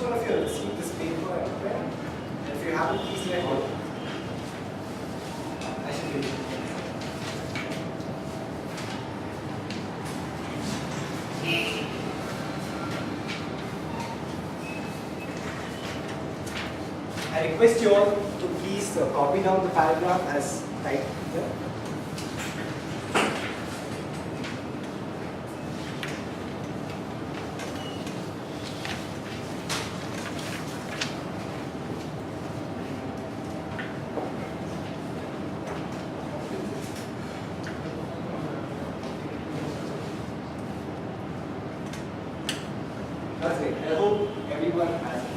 one of you have received this paper and pen? And if you haven't, please let me know. I should give you. I request you all to please copy down the paragraph as typed here. That's it. I hope everyone has it.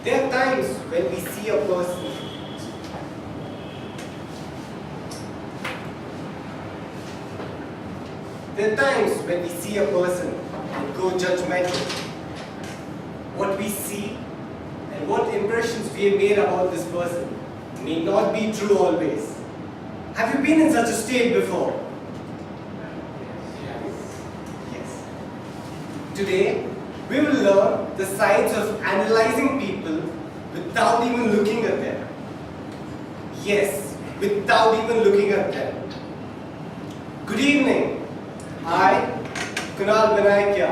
There are times when we see a person and go judgmental. What we see and what impressions we have made about this person may not be true always. Have you been in such a state before? Yes. Today, we will learn the science of analyzing people without even looking at them. Yes, without even looking at them. Good evening. I, Kunal Vinayaka,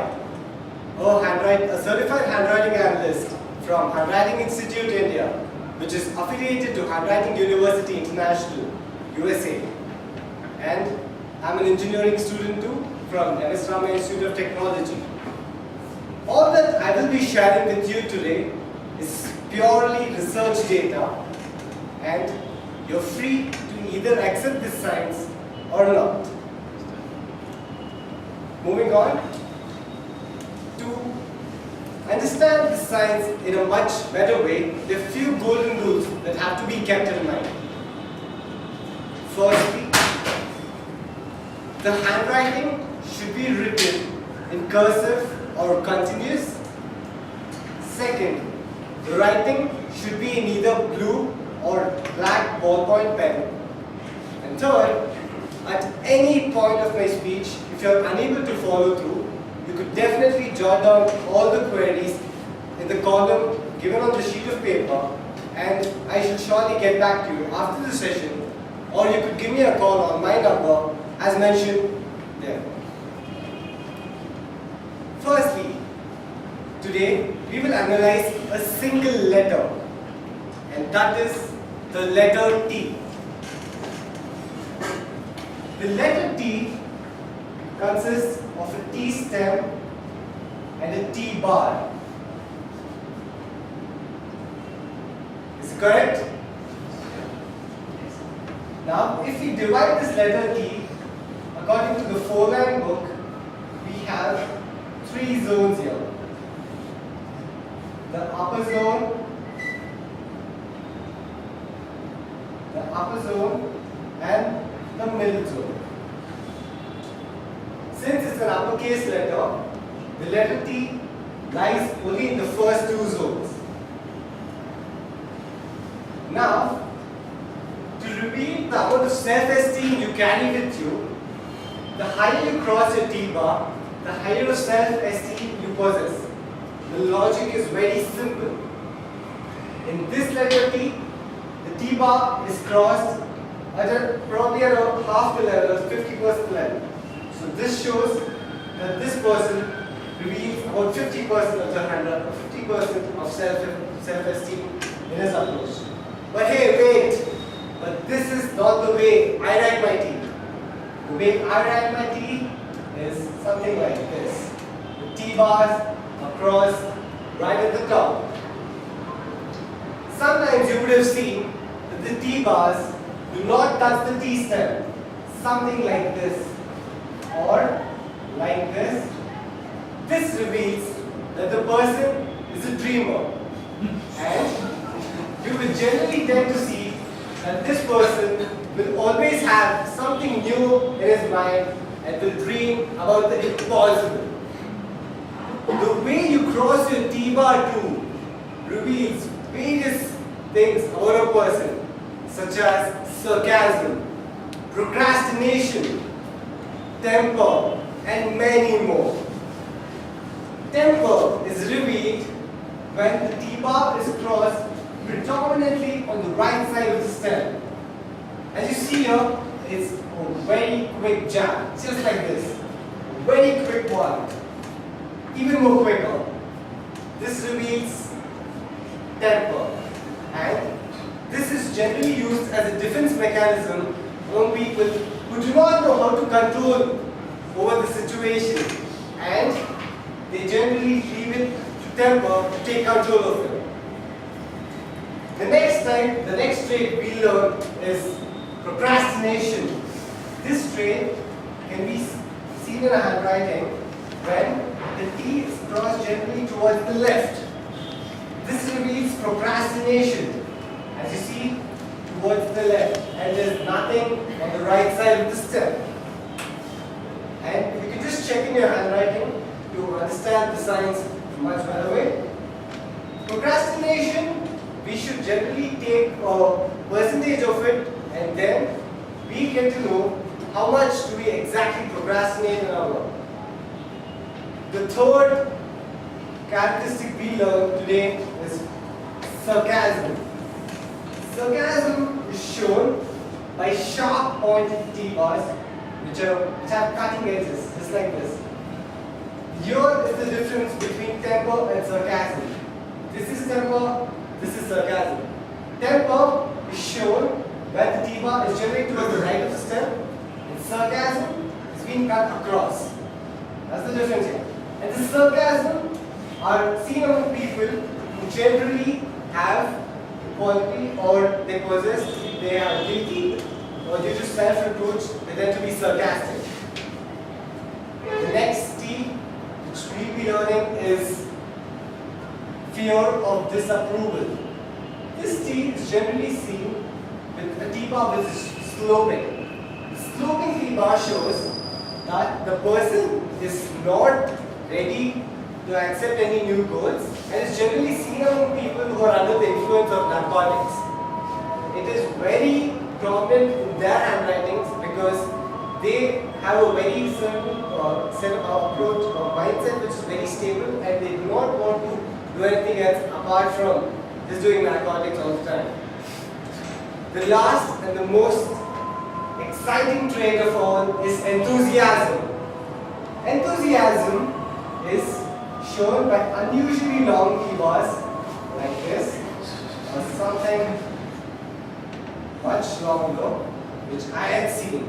a certified handwriting analyst from Handwriting Institute India, which is affiliated to Handwriting University International, USA. And I'm an engineering student too from MS Rama Institute of Technology. All that I will be sharing with you today is purely research data, and you're free to either accept this science or not. Moving on, to understand this science in a much better way, there are a few golden rules that have to be kept in mind. Firstly, the handwriting should be written in cursive or continuous. Second, the writing should be in either blue or black ballpoint pen. And third, at any point of my speech, if you are unable to follow through, you could definitely jot down all the queries in the column given on the sheet of paper, and I shall surely get back to you after the session, or you could give me a call on my number as mentioned there. Firstly, today we will analyze a single letter, and that is the letter T. The letter T consists of a T stem and a T bar. Is it correct? Now, if we divide this letter T, according to the 4-line book, we have 3 zones here. The upper zone, and the middle zone. Since it's an uppercase letter, the letter T lies only in the first 2 zones. Now, to reveal the amount of self-esteem you carry with you, the higher you cross your T-bar, the higher of self-esteem you possess. The logic is very simple. In this letter T, the T-bar is crossed at probably around half the level, 50% level. So this shows that this person reveals about 50% of the handwriting, or 50% of self-esteem in his approach. But hey, wait! But this is not the way I write my T. The way I write my T is something like this. The T-bars are crossed right at the top. Sometimes you would have seen that the T-bars do not touch the T-stem. Something like this. Or like this. This reveals that the person is a dreamer. And you will generally tend to see that this person will always have something new in his mind and will dream about the impossible. The way you cross your T-bar too reveals various things about a person, such as sarcasm, procrastination, temper, and many more. Temper is revealed when the T-bar is crossed predominantly on the right side of the stem. As you see here, it's a very quick jab, just like this. Very quick one. Even more quicker. This reveals temper. And this is generally used as a defense mechanism among people who do not know how to control over the situation. And they generally leave it to temper to take control of it. The next trait we learn is procrastination. This trait can be seen in a handwriting when the T is crossed generally towards the left. This reveals procrastination, as you see, towards the left, and there's nothing on the right side of the stem. And if you can just check in your handwriting to understand the signs in a much better way. Procrastination, we should generally take a percentage of it, and then we get to know how much do we exactly procrastinate in our work. The third characteristic we learned today is sarcasm. Sarcasm is shown by sharp pointed T-bars which have cutting edges, just like this. Here is the difference between temper and sarcasm. This is temper, this is sarcasm. Temper is shown where the T-bar is generally towards the right of the stem, and sarcasm is being cut across. That's the difference here. And the sarcasm are seen among people who generally have quality or they possess, they are guilty or due to self-reproach, they tend to be sarcastic. The next T which we'll be learning is fear of disapproval. This T is generally seen with a T-bar which is sloping. The sloping T-bar shows that the person is not ready to accept any new goals and is generally seen among people who are under the influence of narcotics. It is very prominent in their handwritings because they have a very certain set of approach or mindset which is very stable, and they do not want to do anything else apart from just doing narcotics all the time. The last and the most exciting trait of all is enthusiasm. Enthusiasm is shown by unusually long T-bars like this or something much longer which I had seen.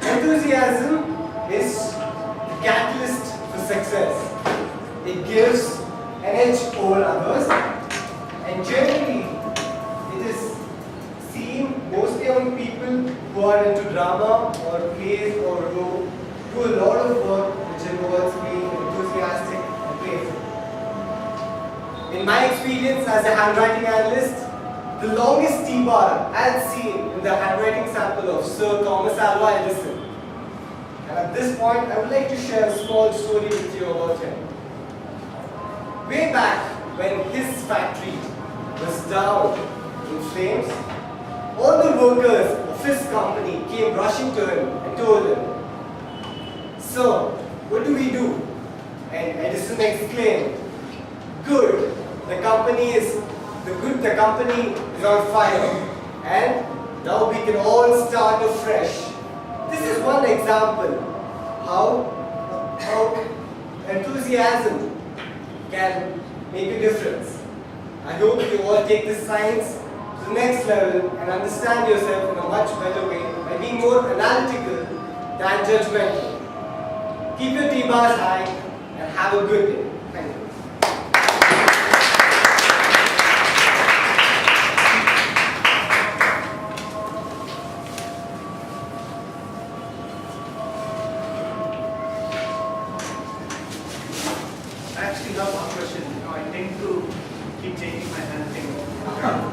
Enthusiasm is the catalyst for success. It gives an edge over others, and generally it is seen mostly among people who are into drama or plays or who do a lot of work which involves being enthusiastic and playful. In my experience as a handwriting analyst, the longest T-bar I had seen in the handwriting sample of Sir Thomas Alva Edison. And at this point, I would like to share a small story with you about him. Way back when his factory was down in flames, all the workers of his company came rushing to him and told him, "Sir, what do we do?" And Edison exclaimed, "Good, the company is on fire, and now we can all start afresh." This is one example how enthusiasm can make a difference. I hope you all take this science to the next level and understand yourself in a much better way by being more analytical than judgmental. Keep your T-bars high and have a good day. Thank you. I actually have one question. I tend to keep changing my handwriting.